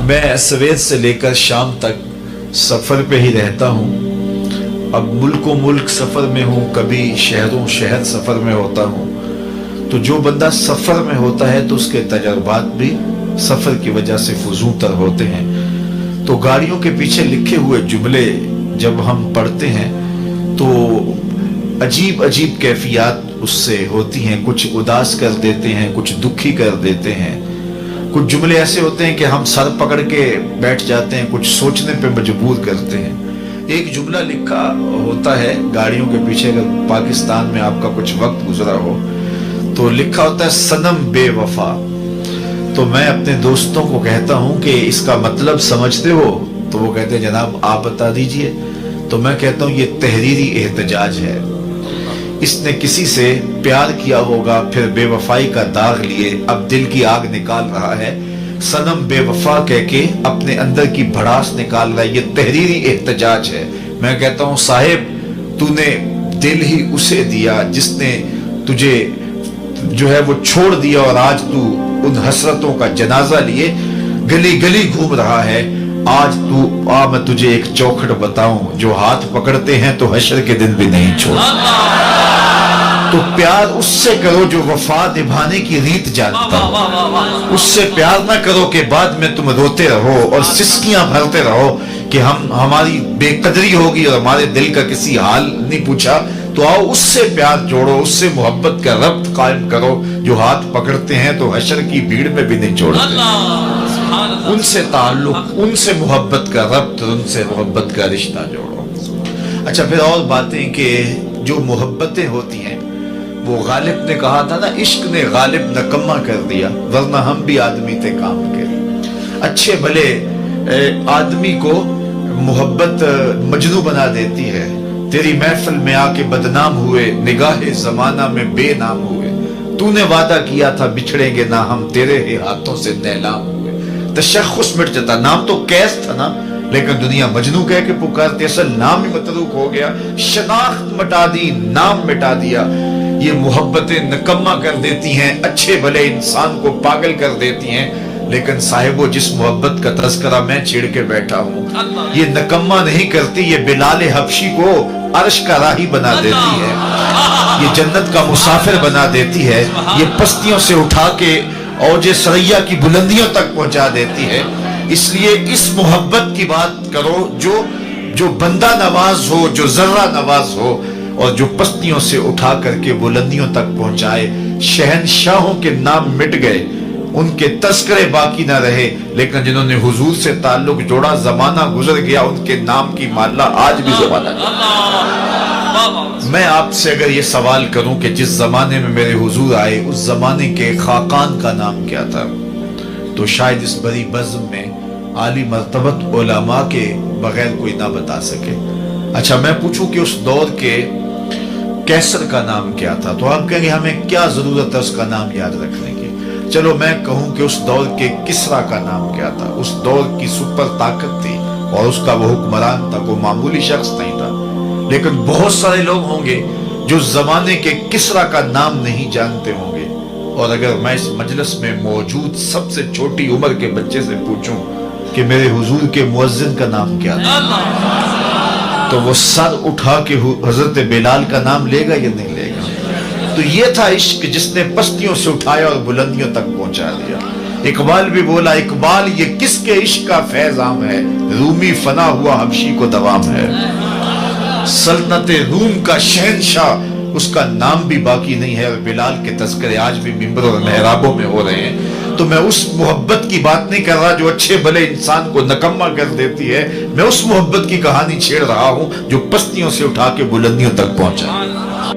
मैं सवेर से लेकर शाम तक सफ़र पे ही रहता हूँ। अब मुल्को मुल्क सफ़र में हूँ, कभी शहरों शहर सफ़र में होता हूँ। तो जो बंदा सफ़र में होता है तो उसके तजर्बात भी सफ़र की वजह से फजूतर होते हैं। तो गाड़ियों के पीछे लिखे हुए जुमले जब हम पढ़ते हैं तो अजीब अजीब कैफियत उससे होती हैं। कुछ उदास कर देते हैं, कुछ दुखी कर देते हैं। कुछ जुमले ऐसे होते हैं कि हम सर पकड़ के बैठ जाते हैं, कुछ सोचने पे मजबूर करते हैं। एक जुमला लिखा होता है गाड़ियों के पीछे, अगर पाकिस्तान में आपका कुछ वक्त गुजरा हो तो लिखा होता है सनम बेवफा। तो मैं अपने दोस्तों को कहता हूं कि इसका मतलब समझते हो? तो वो कहते हैं जनाब आप बता दीजिए। तो मैं कहता हूं ये तहरीरी एहतजाज है। इसने किसी से प्यार किया होगा, फिर बेवफाई का दाग लिए अब दिल की आग निकाल रहा है। सनम बेवफा कह के अपने अंदर की भड़ास निकाल रहा है। ये तहरीरी एहतजाज है। मैं कहता हूं साहिब तूने दिल ही उसे दिया जिसने तुझे जो है वो छोड़ दिया, और आज तू उन हसरतों का जनाजा लिए गली गली घूम रहा है। आज तू आ मैं तुझे एक चौखट बताऊं, जो हाथ पकड़ते हैं तो हशर के दिन भी नहीं छोड़ते। तो प्यार उससे करो जो वफा निभाने की रीत जानता हो। उससे प्यार ना करो कि बाद में तुम रोते रहो और सिसकियां भरते रहो कि हमारी बेकदरी होगी और हमारे दिल का किसी हाल नहीं पूछा। तो आओ उससे प्यार जोड़ो, उससे मोहब्बत का रब्त कायम करो जो हाथ पकड़ते हैं तो हशर की भीड़ में भी नहीं छोड़ते। उनसे ताल्लुक, उनसे मोहब्बत का रब्त, उनसे मोहब्बत का रिश्ता जोड़ो। अच्छा, फिर और बातें कि जो मोहब्बतें होती हैं वो गालिब ने कहा था ना, इश्क ने गालिब नकम्मा कर दिया वरना हम भी आदमी थे काम के। अच्छे भले आदमी को मोहब्बत मजनू बना देती है। तेरी महफिल में आके बदनाम हुए, निगाहे जमाना में बेनाम हुए। तूने वादा किया था बिछड़ेंगे ना हम, तेरे ही हाथों से नीलाम हुए। तशख्खुस मिट जाता, नाम तो कैस था ना, लेकिन दुनिया मजनू कह के पुकारती, असल नाम ही मतरूक हो गया। शनाख्त मिटा दी, नाम मिटा दिया। ये मोहब्बतें नकम्मा कर देती हैं, अच्छे भले इंसान को पागल कर देती हैं। लेकिन साहिबो जिस मोहब्बत का तज़किरा मैं छेड़ के बैठा हूँ ये नकम्मा नहीं करती, ये बिलाल हबशी को अर्श का राही बना देती है, ये जन्नत का मुसाफिर बना देती है, ये पस्तियों से उठा के औजे सरैया की बुलंदियों तक पहुंचा देती है। इसलिए इस मोहब्बत की बात करो जो बंदा नवाज हो, जो जर्रा नवाज हो, और जो पस्तियों से उठा करके बुलंदियों तक पहुंचाए। शहनशाहों के नाम मिट गए, उनके तस्करे बाकी ना रहे, लेकिन जिन्होंने हुजूर से ताल्लुक जोड़ा जमाना गुजर गया, उनके नाम की माला आज भी जमाना। मैं आपसे अगर ये सवाल करूं कि जिस जमाने में मेरे हुजूर आए उस जमाने के खाकान का नाम क्या था, तो शायद इस बड़ी बज़्म में आली मर्तबत उलमा के बगैर कोई ना बता सके। अच्छा, मैं पूछूं कि उस दौर के कैसर का नाम क्या था, तो आप कहेंगे हमें क्या जरूरत है उसका नाम याद रखने की। चलो मैं कहूं कि उस दौर के किसरा का नाम क्या था। उस दौर की सुपर ताकत थी और उसका वो हुक्मरान था, कोई मामूली शख्स नहीं था। लेकिन बहुत सारे लोग होंगे जो जमाने के किसरा का नाम नहीं जानते होंगे। और अगर मैं इस मजलिस में मौजूद सबसे छोटी उम्र के बच्चे से पूछूं कि मेरे हुजूर के मुअज्जिन का नाम क्या था, तो वो सर उठा के हजरत बिलाल का नाम लेगा या नहीं लेगा। तो ये था इश्क जिसने पस्तियों से उठाया और बुलंदियों तक पहुंचा दिया। इकबाल भी बोला, इकबाल ये किसके इश्क का फैजाम है, रूमी फना हुआ हबशी को दवाम है। सल्तनत रूम का शहनशाह, उसका नाम भी बाकी नहीं है, और बिलाल के तस्करे आज भी मिंबर और मेहराबों में हो रहे हैं। तो मैं उस मोहब्बत की बात नहीं कर रहा जो अच्छे भले इंसान को नकम्मा कर देती है। मैं उस मोहब्बत की कहानी छेड़ रहा हूं जो पस्तियों से उठा के बुलंदियों तक पहुंचा।